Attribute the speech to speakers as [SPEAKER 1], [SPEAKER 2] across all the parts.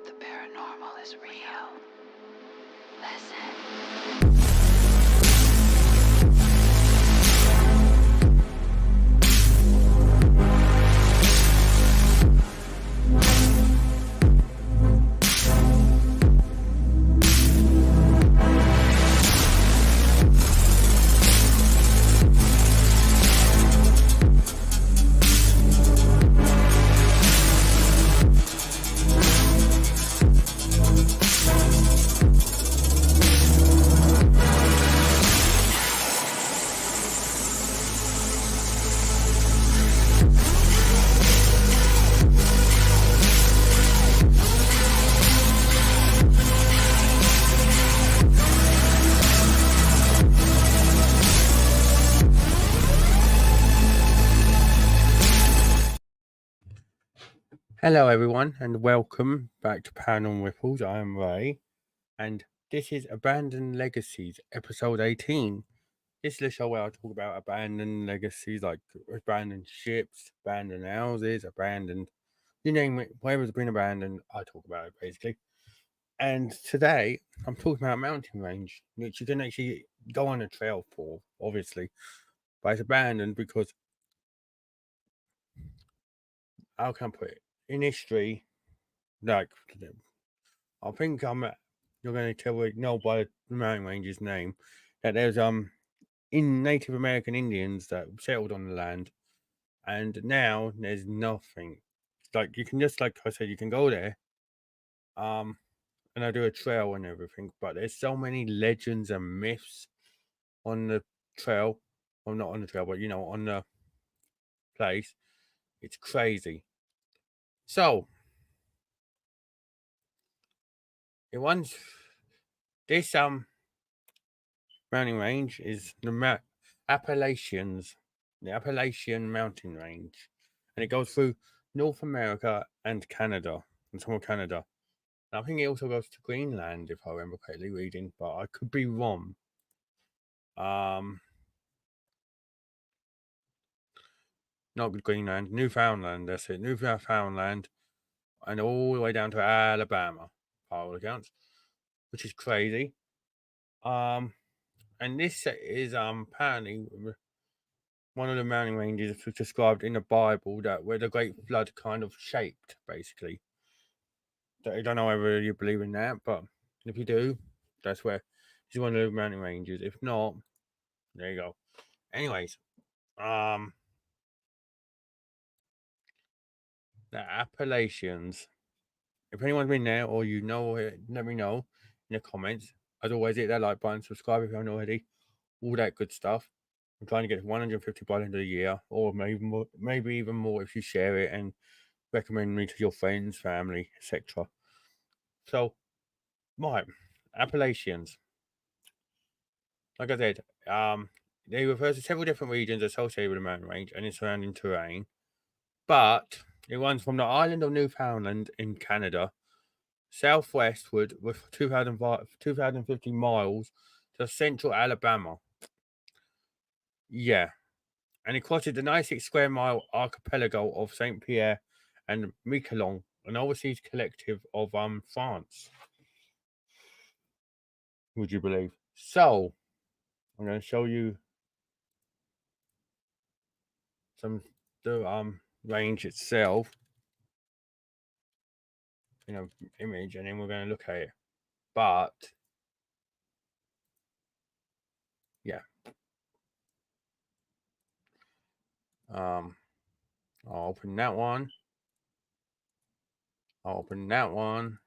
[SPEAKER 1] The paranormal is real. Listen.
[SPEAKER 2] Hello, everyone, and welcome back to Paranormal Ripples. I am Ray, and this is Abandoned Legacies, episode 18. This is the show where I talk about abandoned legacies like abandoned ships, abandoned houses, abandoned, you name it, whatever's been abandoned, I talk about it basically. And today, I'm talking about a mountain range, which you can actually go on a trail for, obviously, but it's abandoned because, how can I put it, in history, like, I think you're going to know by the mountain range's name that there's in Native American Indians that settled on the land, and now there's nothing. Like you can just like I said, you can go there, and I do a trail and everything, but there's so many legends and myths on the trail. Well, not on the trail, but on the place. It's crazy. So it once this mountain range is the Appalachians, the Appalachian mountain range, and it goes through North America and Canada, and some of Canada. And I think it also goes to Greenland, if I remember correctly reading, but I could be wrong. Not Greenland, Newfoundland. That's it, Newfoundland, and all the way down to Alabama, by all accounts, which is crazy. And this is apparently one of the mountain ranges described in the Bible that where the Great Flood kind of shaped, basically. I don't know whether you believe in that, but if you do, that's where it's one of the mountain ranges. If not, there you go. Anyways, the Appalachians. If anyone's been there or you know it, let me know in the comments. As always, hit that like button, subscribe if you haven't already, all that good stuff. I'm trying to get 150 by the end of the year, or maybe even more if you share it and recommend me to your friends, family, etc. So, right, Appalachians. Like I said, they refer to several different regions associated with the mountain range and its surrounding terrain, but it runs from the island of Newfoundland in Canada southwestward with 2,050 miles to central Alabama. Yeah, and it crosses the 96 square mile archipelago of Saint Pierre and Miquelon, an overseas collective of France. Would you believe? So, I'm going to show you the range itself in an image, and then we're going to look at it. But yeah, I'll open that one. I'll open that one,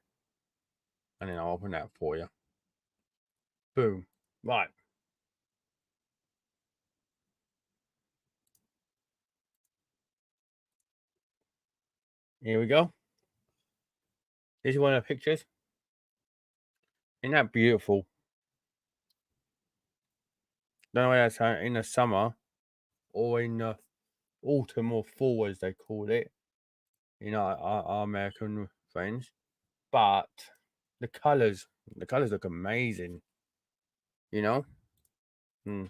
[SPEAKER 2] and then I'll open that for you. Boom. Right. Here we go. This is one of the pictures. Isn't that beautiful? Don't know whether that's in the summer or in the autumn or fall, as they call it, our American friends. But the colours look amazing. You know, like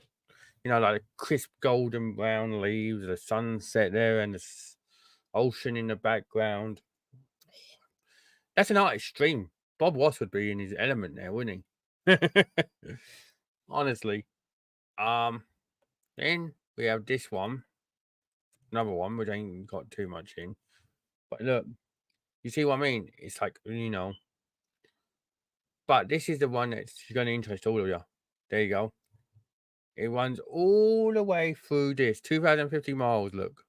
[SPEAKER 2] the crisp golden brown leaves, the sunset there, and the ocean in the background. That's an art extreme. Bob Ross would be in his element there, wouldn't he? Honestly. Um, then we have this one, another one which ain't got too much in. But look, you see what I mean? It's like, but this is the one that's gonna interest all of you. There you go. It runs all the way through this 2,050 miles. Look.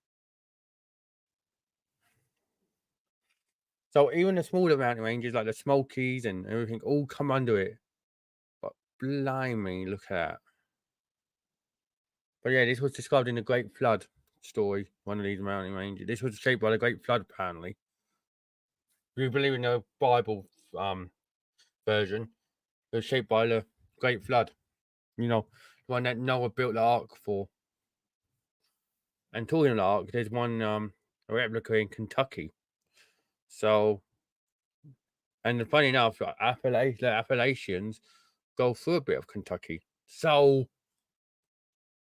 [SPEAKER 2] So even the smaller mountain ranges like the Smokies and everything all come under it. But blimey, look at that. But yeah, this was described in the Great Flood story, one of these mountain ranges. This was shaped by the Great Flood, apparently. If you believe in the Bible version, it was shaped by the Great Flood. You know, the one that Noah built the ark for. And talking of the ark, there's one a replica in Kentucky. So, and funny enough, the Appalachians go through a bit of Kentucky. So,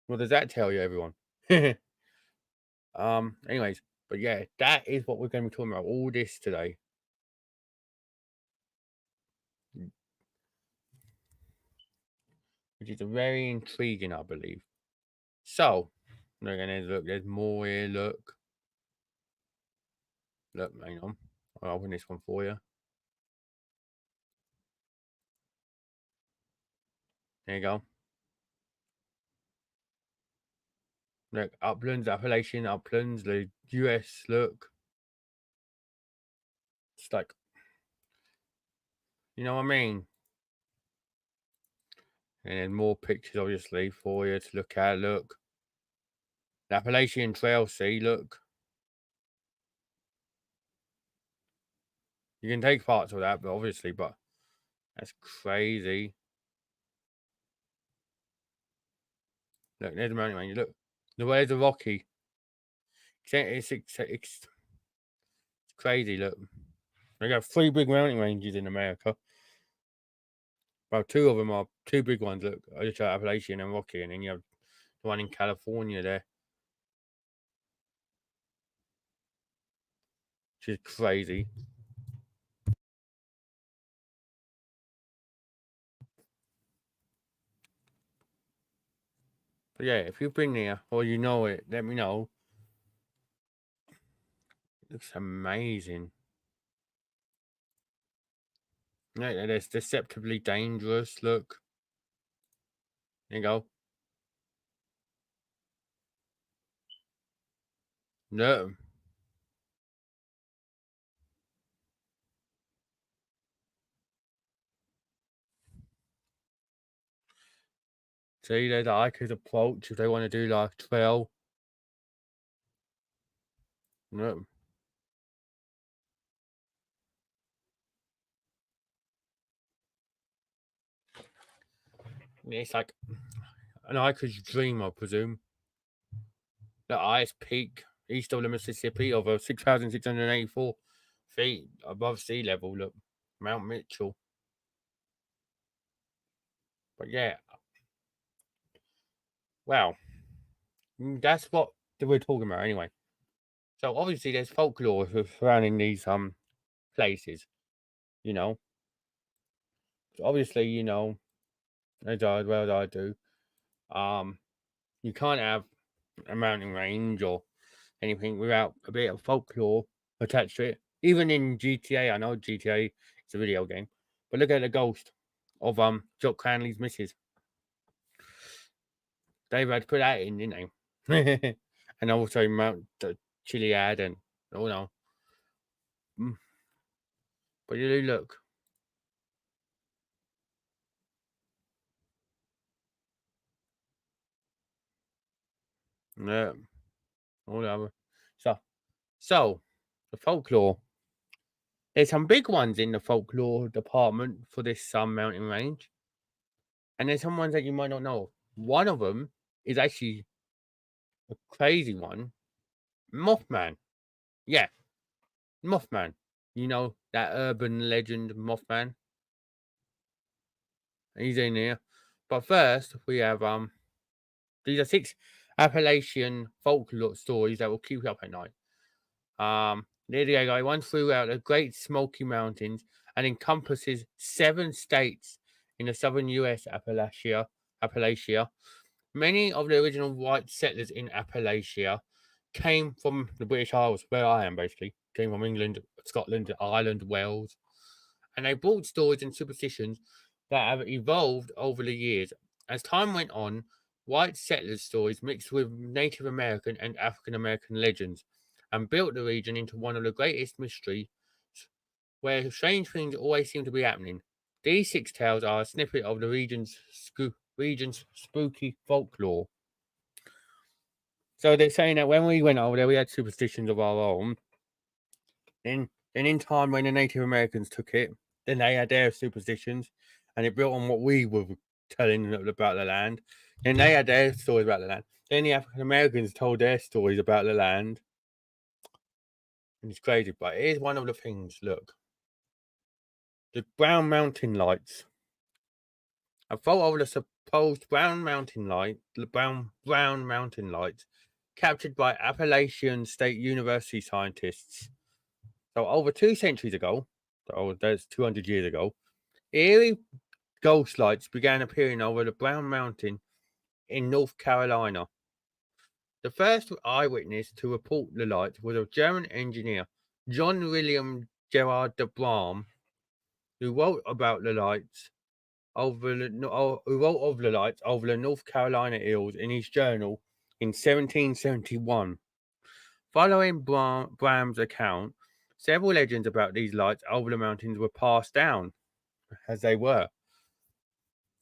[SPEAKER 2] what does that tell you, everyone? Anyways, but yeah, that is what we're going to be talking about all this today. Which is very intriguing, I believe. So, look, and look, there's more here. Look, hang on. I'll open this one for you. There you go. Look, uplands, Appalachian uplands, the US. Look, it's like, you know what I mean. And then more pictures, obviously, for you to look at. Look, the Appalachian Trail. See, look. You can take parts of that, but obviously, but that's crazy. Look, there's the mountain range. Look, where's the Rocky? It's crazy. Look, they got 3 big mountain ranges in America. Well, 2 of them are 2 big ones. Look, I just Appalachian and Rocky, and then you have the one in California there, which is crazy. But yeah, if you've been there or you know it, let me know. It looks amazing. Yeah, it's deceptively dangerous. Look, there you go. No. See, there's the hikers approach if they want to do like trail. No. It's like an hiker's dream, I presume. The highest peak east of the Mississippi of 6,684 feet above sea level. Look, Mount Mitchell. But yeah, well, that's what we're talking about anyway. So obviously, there's folklore surrounding these places. You know, obviously, as well as I do, you can't have a mountain range or anything without a bit of folklore attached to it. Even in GTA, I know GTA is a video game, but look at the ghost of Jock Cranley's missus. They had to put that in, didn't they? And also Mount Chiliad and no. But you look. Yeah, all the other stuff. So the folklore. There's some big ones in the folklore department for this mountain range, and there's some ones that you might not know. One of them is actually a crazy one, Mothman. Yeah, Mothman. You know that urban legend Mothman. He's in here. But first, we have these are 6 Appalachian folklore stories that will keep you up at night. There you go. It runs throughout the Great Smoky Mountains and encompasses 7 states in the southern U.S. Appalachia. Many of the original white settlers in Appalachia came from the British Isles, where I am basically. Came from England, Scotland, Ireland, Wales. And they brought stories and superstitions that have evolved over the years. As time went on, white settlers' stories mixed with Native American and African American legends and built the region into one of the greatest mysteries where strange things always seem to be happening. These 6 tales are a snippet of the region's spooky folklore. So they're saying that when we went over there, we had superstitions of our own. Then in time, when the Native Americans took it, then they had their superstitions, and it built on what we were telling them about the land. Then they had their stories about the land. Then the African Americans told their stories about the land. And it's crazy, but here's one of the things. Look, the Brown Mountain Lights. A photo of the supposed Brown Mountain Lights, captured by Appalachian State University scientists. So over 2 centuries ago, that's 200 years ago, eerie ghost lights began appearing over the Brown Mountain in North Carolina. The first eyewitness to report the lights was a German engineer, John William Gerard de Bram, who wrote of the lights over the North Carolina hills in his journal in 1771. Following Bram's account, several legends about these lights over the mountains were passed down, as they were.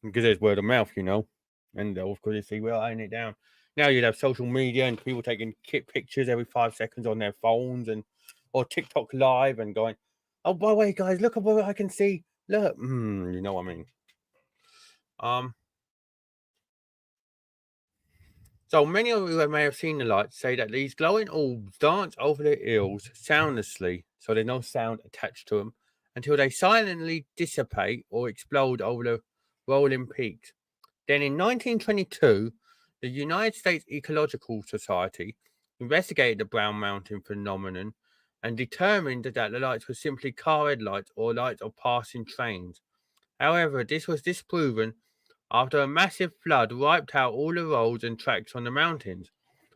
[SPEAKER 2] Because there's word of mouth, and of course, you see, we're writing it down. Now you'd have social media and people taking pictures every 5 seconds on their phones or TikTok live and going, "Oh, by the way, guys, look at what I can see. Look, you know what I mean." So many of you may have seen the lights say that these glowing orbs dance over the hills soundlessly, so there's no sound attached to them, until they silently dissipate or explode over the rolling peaks. Then in 1922, the United States Ecological Society investigated the Brown Mountain phenomenon and determined that the lights were simply car headlights or lights of passing trains. However, this was disproven after a massive flood wiped out all the roads and tracks on the mountains,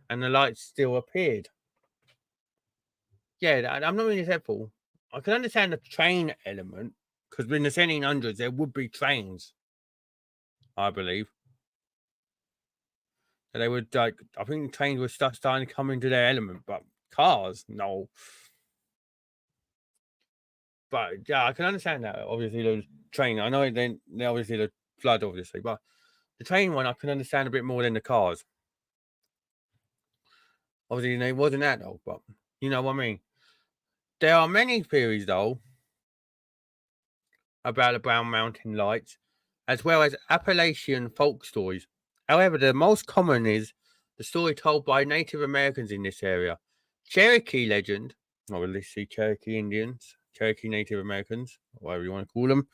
[SPEAKER 2] and the lights still appeared. Yeah, I'm not really helpful. I can understand the train element, because in the 1700s there would be trains, I believe. And they would I think trains were starting to come into their element, but cars, no. But yeah, I can understand that. Obviously, the train. I know then obviously the flood, obviously, but the train one I can understand a bit more than the cars. Obviously, it wasn't that though, but you know what I mean. There are many theories though about the Brown Mountain Lights, as well as Appalachian folk stories. However, the most common is the story told by Native Americans in this area. Cherokee legend, or let's see, Cherokee Indians, Cherokee Native Americans, whatever you want to call them.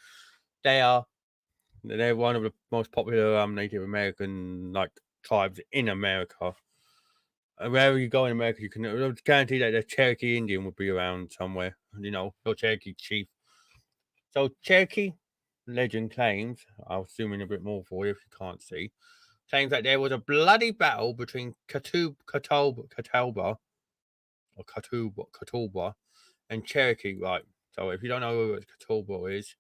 [SPEAKER 2] They're one of the most popular Native American tribes in America. Wherever you go in America, you can guarantee that the Cherokee Indian would be around somewhere. Your Cherokee chief. So Cherokee legend claims, I'll zoom in a bit more for you if you can't see, claims that there was a bloody battle between Catawba and Cherokee. Right. So if you don't know what Catawba is,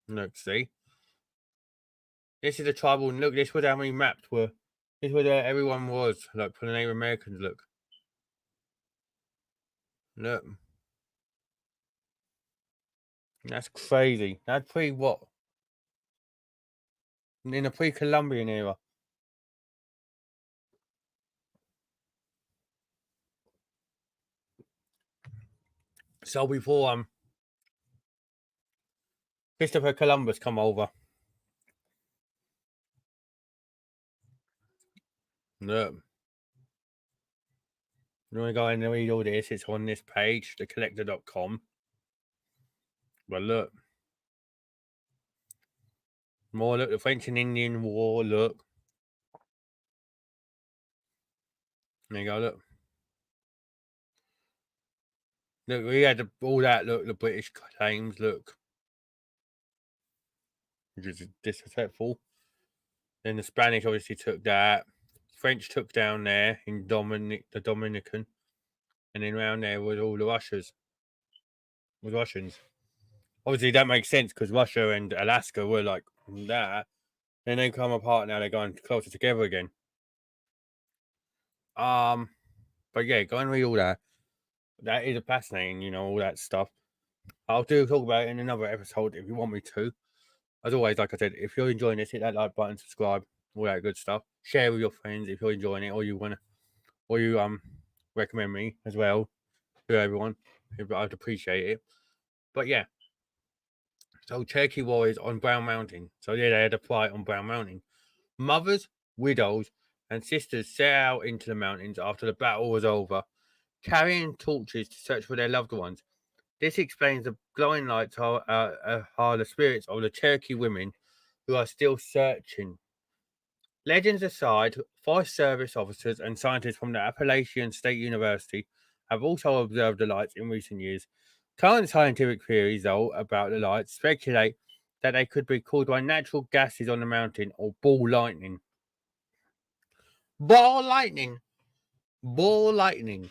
[SPEAKER 2] look, see. This is the tribal, and look, this was how many maps were. This was where everyone was, for the Native Americans, look. Look. That's crazy. That's what? In the pre-Columbian era. So before Christopher Columbus come over. Look. You want to go and read all this, it's on this page, thecollector.com. But look. More, look, the French and Indian War, look. There you go, look. Look, we had all that, look, the British claims, look. Which is disrespectful. Then the Spanish obviously took that. French took down there in the Dominican. And then around there was all the Russians. Obviously, that makes sense because Russia and Alaska were like that. Then they come apart now, they're going closer together again. But yeah, go and read all that. That is fascinating, all that stuff. I'll talk about it in another episode if you want me to. As always, like I said, if you're enjoying this, hit that like button, subscribe, all that good stuff. Share with your friends if you're enjoying it, or you recommend me as well to everyone. I'd appreciate it. But yeah, so Cherokee warriors on Brown Mountain. So yeah, they had a fight on Brown Mountain. Mothers, widows, and sisters set out into the mountains after the battle was over, carrying torches to search for their loved ones. This explains the glowing lights are the spirits of the Cherokee women who are still searching. Legends aside, Forest Service officers and scientists from the Appalachian State University have also observed the lights in recent years. Current scientific theories, though, about the lights speculate that they could be caused by natural gases on the mountain or ball lightning. Ball lightning! Ball lightning!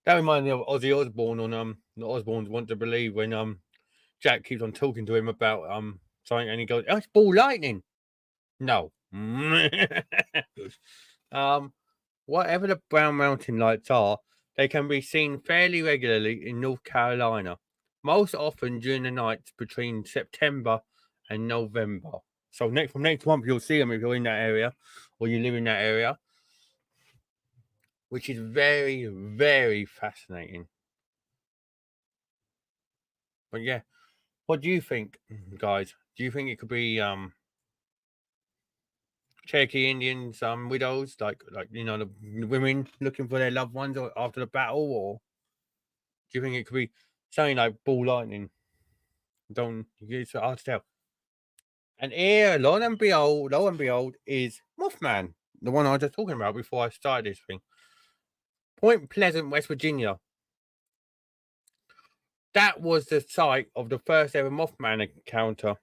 [SPEAKER 2] That reminds me of Ozzy Osbourne on the Osbournes Want to Believe when Jack keeps on talking to him about something and he goes, "Oh, it's ball lightning." No. Whatever the Brown Mountain lights are, they can be seen fairly regularly in North Carolina, most often during the nights between September and November. So from next month, you'll see them if you're in that area or you live in that area, which is very, very fascinating. But yeah, what do you think, guys? Do you think it could be Cherokee Indians, widows, like the women looking for their loved ones after the battle, or do you think it could be something like ball lightning? It's hard to tell. And here, lo and behold, is Mothman, the one I was just talking about before I started this thing. Point Pleasant, West Virginia. That was the site of the first ever Mothman encounter,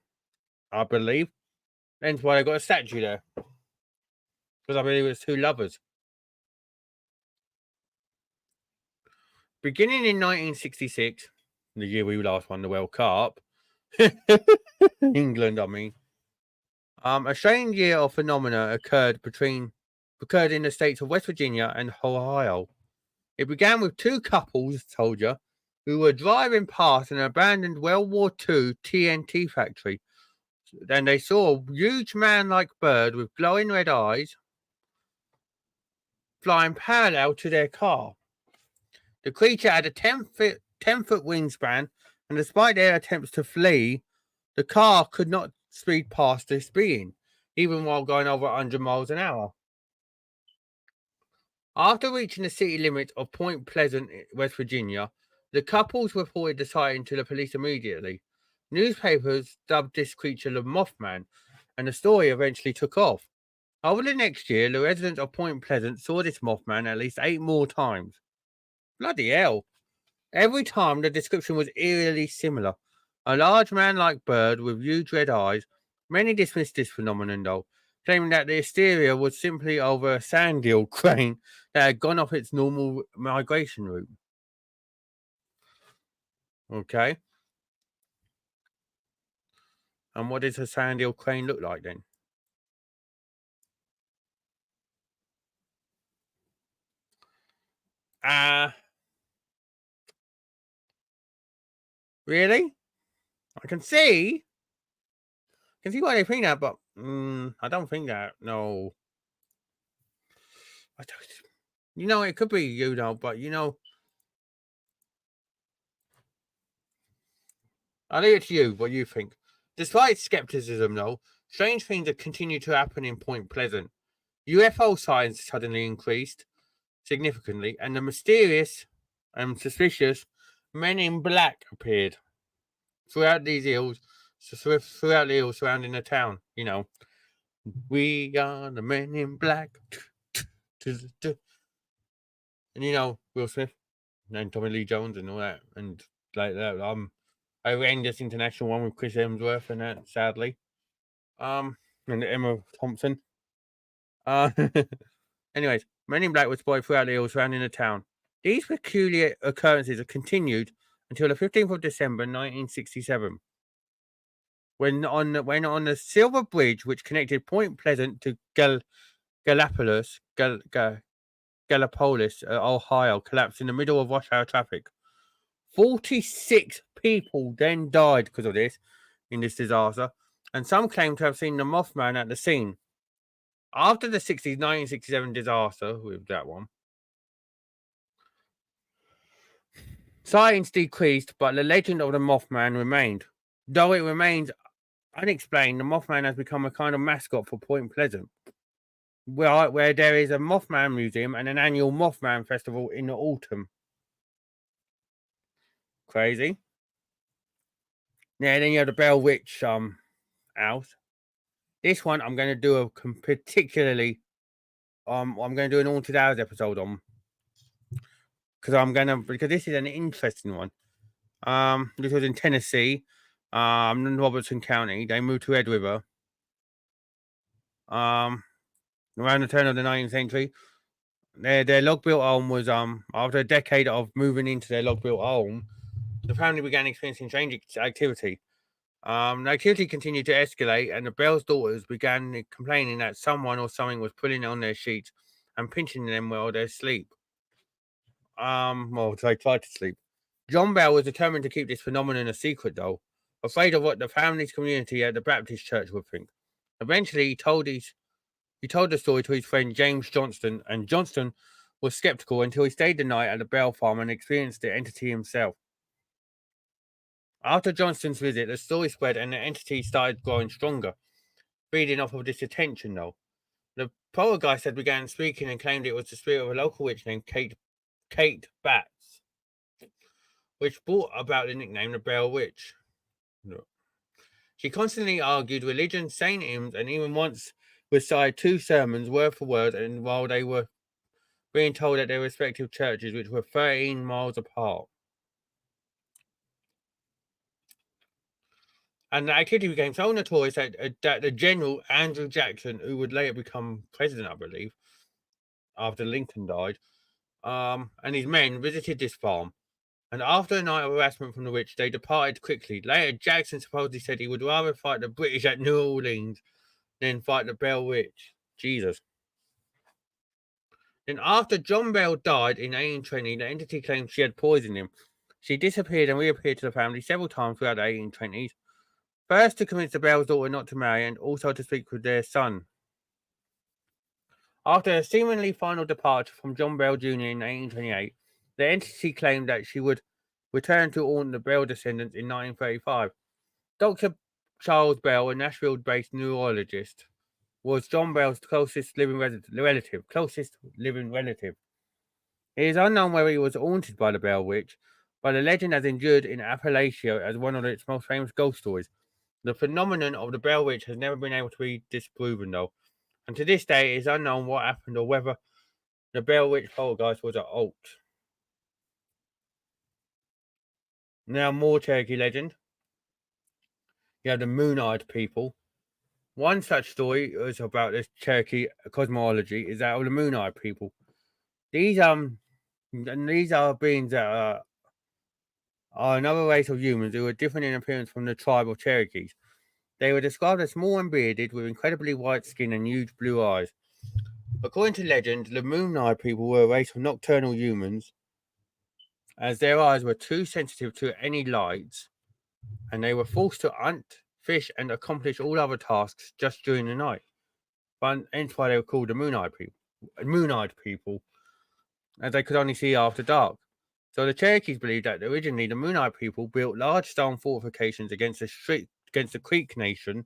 [SPEAKER 2] I believe. That's why they got a statue there. Because I believe it's two lovers. Beginning in 1966, the year we last won the World Cup, England, I mean, a strange year of phenomena occurred in the states of West Virginia and Ohio. It began with two couples, told you, who were driving past an abandoned World War II TNT factory. Then they saw a huge man-like bird with glowing red eyes flying parallel to their car. The creature had a 10-foot wingspan, and despite their attempts to flee, the car could not speed past this being, even while going over 100 miles an hour. After reaching the city limits of Point Pleasant, West Virginia, the couples reported the sighting to the police immediately. Newspapers dubbed this creature the Mothman, and the story eventually took off. Over the next year, the residents of Point Pleasant saw this Mothman at least 8 more times. Bloody hell. Every time the description was eerily similar. A large man-like bird with huge red eyes. Many dismissed this phenomenon, though, claiming that the hysteria was simply over a sand eel crane that had gone off its normal migration route. Okay. And what does a sand eel crane look like then? Really? I can see. I can see why they think that, but I don't think that. No. I don't. It could be but I'll leave it to you what you think. Despite skepticism, though, strange things have continued to happen in Point Pleasant. UFO sightings suddenly increased significantly, and the mysterious and suspicious men in black appeared throughout the hills surrounding the town. We are the men in black. And Will Smith and Tommy Lee Jones and all that, and like that. I ran this international one with Chris Hemsworth and that, sadly. And Emma Thompson. Anyways, Men in Black were spotted throughout the hills surrounding the town. These peculiar occurrences have continued until the 15th of December, 1967, when on the Silver Bridge, which connected Point Pleasant to Gallipolis, Ohio, collapsed in the middle of rush hour traffic. 46 people then died because of this, in this disaster, and some claim to have seen the Mothman at the scene. After the 1967 disaster with that one, sightings decreased, but the legend of the Mothman remained. Though it remains unexplained, the Mothman has become a kind of mascot for Point Pleasant, where there is a Mothman museum and an annual Mothman festival in the autumn. Crazy. Yeah, then you have the Bell Witch house. This one I'm going to do particularly. I'm going to do an Haunted Hours episode on because this is an interesting one. This was in Tennessee, in Robertson County. They moved to Red River. Around the turn of the 19th century, their log-built home was after a decade of moving into their log-built home, the family began experiencing strange activity. The activity continued to escalate, and the Bell's daughters began complaining that someone or something was pulling on their sheets and pinching them while they sleep. Well, they tried to sleep. John Bell was determined to keep this phenomenon a secret, though, afraid of what the family's community at the Baptist church would think. Eventually, he told the story to his friend James Johnston, and Johnston was skeptical until he stayed the night at the Bell farm and experienced the entity himself. After Johnston's visit, the story spread and the entity started growing stronger, feeding off of this attention, though. The poltergeist had began speaking and claimed it was the spirit of a local witch named Kate Batts, which brought about the nickname the Bell Witch. She constantly argued religion, saint hymns, and even once recited 2 sermons word for word, and while they were being told at their respective churches, which were 13 miles apart. And the activity became so notorious that the General Andrew Jackson, who would later become president, I believe, after Lincoln died, and his men visited this farm. And after a night of harassment from the witch, they departed quickly. Later, Jackson supposedly said he would rather fight the British at New Orleans than fight the Bell Witch. Jesus. Then after John Bell died in 1820, the entity claimed she had poisoned him. She disappeared and reappeared to the family several times throughout the 1820s. First to convince the Bell's daughter not to marry and also to speak with their son. After a seemingly final departure from John Bell Jr. in 1828, the entity claimed that she would return to haunt the Bell descendants in 1935. Dr. Charles Bell, a Nashville-based neurologist, was John Bell's closest living relative. It is unknown whether he was haunted by the Bell Witch, but the legend has endured in Appalachia as one of its most famous ghost stories. The phenomenon of the Bell Witch has never been able to be disproven, though, and to this day it is unknown what happened or whether the Bell Witch poltergeist was a hoax. Now, more Cherokee legend. You have the Moon-Eyed people. One such story is about this Cherokee cosmology is that of the Moon-Eyed people. These are beings that are another race of humans who are different in appearance from the tribe of Cherokees. They were described as small and bearded, with incredibly white skin and huge blue eyes. According to legend, the Moon-Eyed people were a race of nocturnal humans, as their eyes were too sensitive to any lights, and they were forced to hunt, fish, and accomplish all other tasks just during the night. But hence why they were called the Moon-Eyed people, as they could only see after dark. So the Cherokees believed that originally the Moon-Eyed people built large stone fortifications against the Creek Nation,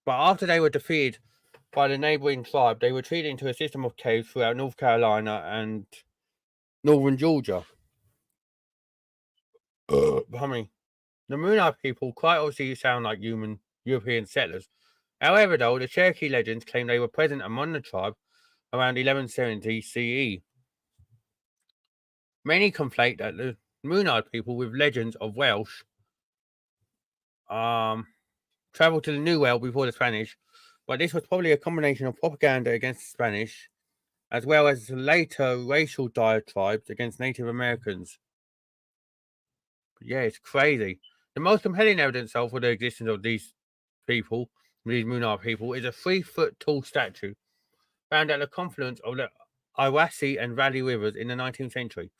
[SPEAKER 2] but after they were defeated by the neighboring tribe, they retreated into a system of caves throughout North Carolina and northern Georgia. The Moon-Eyed people quite obviously sound like European settlers. However, though, the Cherokee legends claim they were present among the tribe around 1170 CE. Many conflate that the Moonard people with legends of Welsh travelled to the New World before the Spanish, but this was probably a combination of propaganda against the Spanish as well as later racial diatribes against Native Americans. But yeah, it's crazy. The most compelling evidence, though, for the existence of these people, these Moonar people, is a 3 foot tall statue found at the confluence of the Irassi and Valley rivers in the 19th century.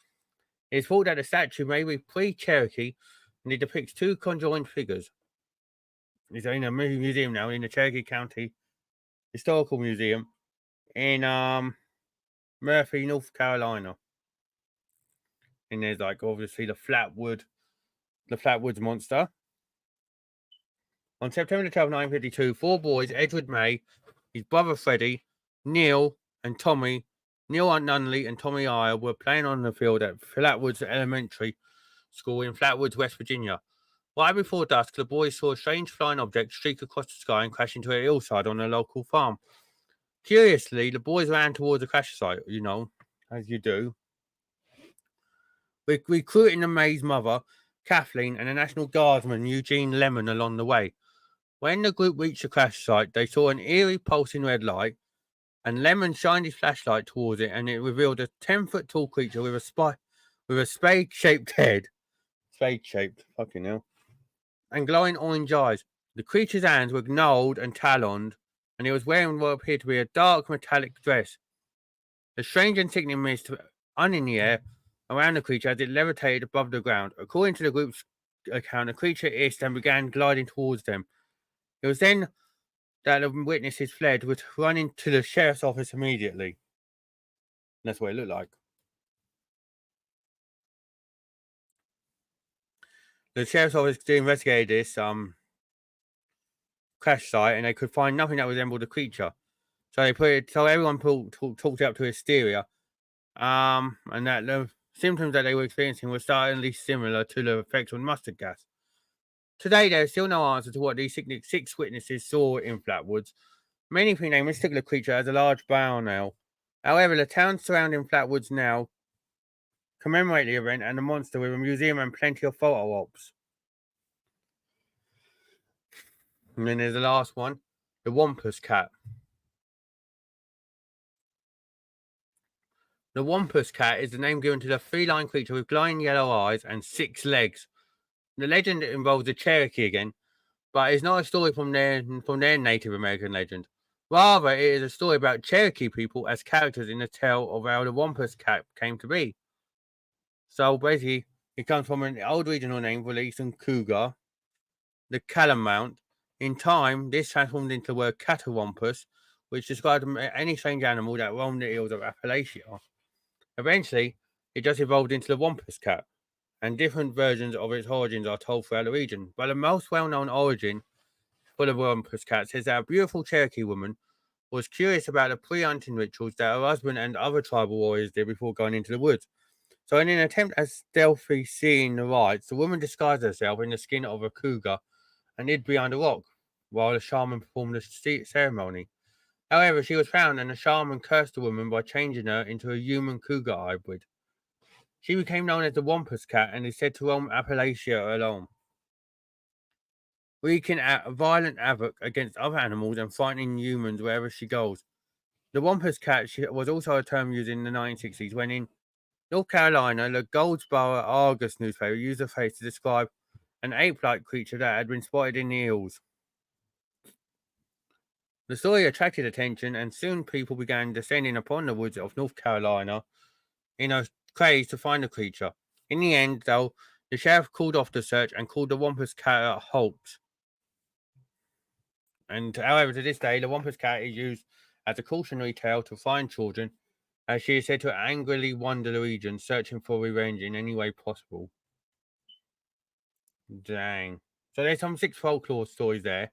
[SPEAKER 2] It is thought that the statue may be pre-Cherokee and it depicts two conjoined figures. It's in a museum now in the Cherokee County Historical Museum in Murphy, North Carolina. And there's like obviously the Flatwoods monster. On September 12, 1952, four boys, Edward May, his brother Freddie, Neil, and Tommy, Neil Nunley and Tommy Iyer, were playing on the field at Flatwoods Elementary School in Flatwoods, West Virginia. Right before dusk, the boys saw a strange flying object streak across the sky and crash into a hillside on a local farm. Curiously, the boys ran towards the crash site, as you do, recruiting the May's mother, Kathleen, and the National Guardsman, Eugene Lemon, along the way. When the group reached the crash site, they saw an eerie pulsing red light, and Lemon shined his flashlight towards it, and it revealed a 10-foot tall creature with a spade-shaped head. Spade-shaped, fucking hell. And glowing orange eyes. The creature's hands were gnarled and taloned, and it was wearing what appeared to be a dark metallic dress. The strange insignia mist hung in the air around the creature as it levitated above the ground. According to the group's account, the creature hissed and began gliding towards them. It was then that the witnesses fled, with running to the sheriff's office immediately. That's what it looked like. The sheriff's office investigated this crash site, and they could find nothing that resembled the creature. So everyone talked it up to hysteria, and that the symptoms that they were experiencing were startlingly similar to the effects of mustard gas. Today, there is still no answer to what these six witnesses saw in Flatwoods. Many think they mistook the creature as a large brown owl. However, the town surrounding Flatwoods now commemorate the event and the monster with a museum and plenty of photo ops. And then there's the last one, the Wampus Cat. The Wampus Cat is the name given to the feline creature with glowing yellow eyes and 6 legs. The legend involves a Cherokee again, but it's not a story from their Native American legend. Rather, it is a story about Cherokee people as characters in the tale of how the Wampus Cat came to be. So basically, it comes from an old regional name for the eastern cougar, the calamount. In time, this transformed into the word catawampus, which described any strange animal that roamed the hills of Appalachia. Eventually, it just evolved into the Wampus Cat, and different versions of its origins are told throughout the region. But the most well-known origin for the Wampus Cat says that a beautiful Cherokee woman was curious about the pre-hunting rituals that her husband and other tribal warriors did before going into the woods. So in an attempt at stealthy seeing the rites, the woman disguised herself in the skin of a cougar and hid behind a rock while the shaman performed the ceremony. However, she was found and the shaman cursed the woman by changing her into a human cougar hybrid. She became known as the Wampus Cat and is said to roam Appalachia alone, wreaking violent havoc against other animals and frightening humans wherever she goes. The Wampus Cat was also a term used in the 1960s when in North Carolina, the Goldsboro Argus newspaper used the phrase to describe an ape-like creature that had been spotted in the hills. The story attracted attention, and soon people began descending upon the woods of North Carolina in a craze to find the creature. In the end, though, the sheriff called off the search and called the Wampus Cat a hoax. And however, to this day, the Wampus Cat is used as a cautionary tale to find children, as she is said to angrily wander the region, searching for revenge in any way possible. Dang. So there's some 6 folklore stories there,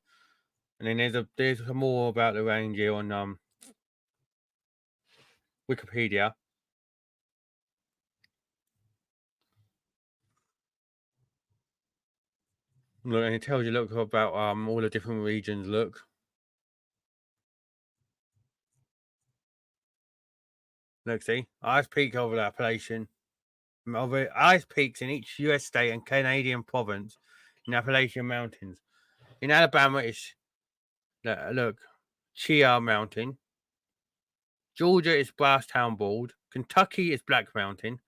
[SPEAKER 2] and then there's some more about the reindeer on Wikipedia. Look, and it tells you about all the different regions. Look, Look, see, highest peak over the Appalachian, over highest peaks in each U.S. state and Canadian province in the Appalachian Mountains. In Alabama, it's look, Chia Mountain. Georgia is Brasstown Bald. Kentucky is Black Mountain.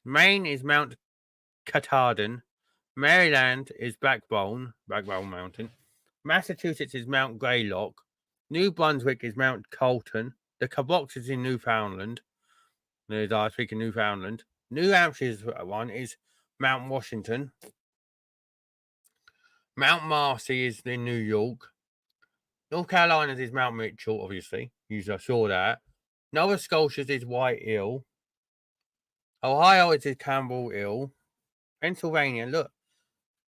[SPEAKER 2] Maine is Mount Katahdin. Maryland is Blackbone Mountain. Massachusetts is Mount Greylock. New Brunswick is Mount Colton. The Cabox is in Newfoundland. I speak in Newfoundland. New Hampshire's one is Mount Washington. Mount Marcy is in New York. North Carolina's is Mount Mitchell, obviously. You saw that. Nova Scotia's is White Hill. Ohio is Campbell Hill. Pennsylvania, look.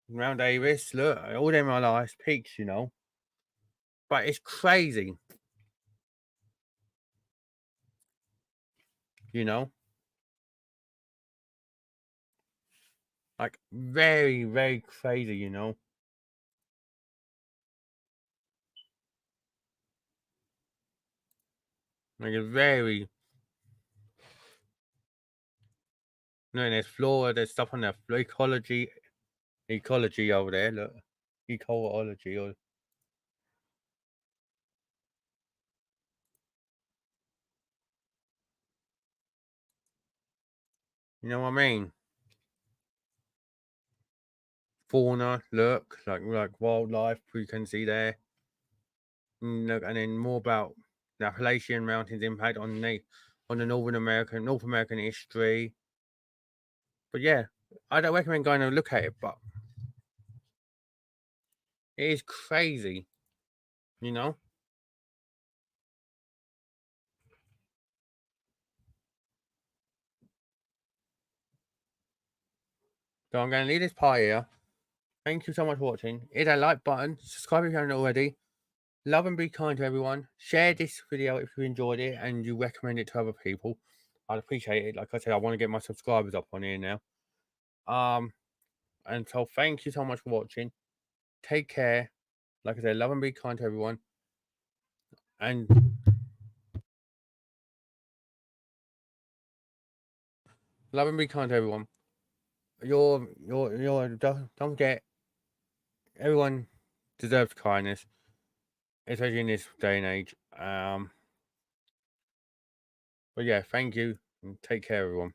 [SPEAKER 2] Mount Davis, look. All them are nice peaks, you know. But it's crazy. You know? Like, very, very crazy, you know? Like, it's very... No, and there's flora, there's stuff on there. Ecology over there, look. Ecology. Or... You know what I mean? Fauna, look, like wildlife you can see there. Look, and then more about the Appalachian Mountains' impact on the North American history. But yeah, I don't recommend going and look at it, but it is crazy, you know. So I'm going to leave this part here. Thank you so much for watching. Hit that like button, subscribe if you haven't already. Love and be kind to everyone. Share this video if you enjoyed it and you recommend it to other people. I'd appreciate it. Like I said, I want to get my subscribers up on here now. And so thank you so much for watching. Take care. Like I said, love and be kind to everyone. And love and be kind to everyone. Don't forget, everyone deserves kindness, especially in this day and age. But yeah, thank you and take care, everyone.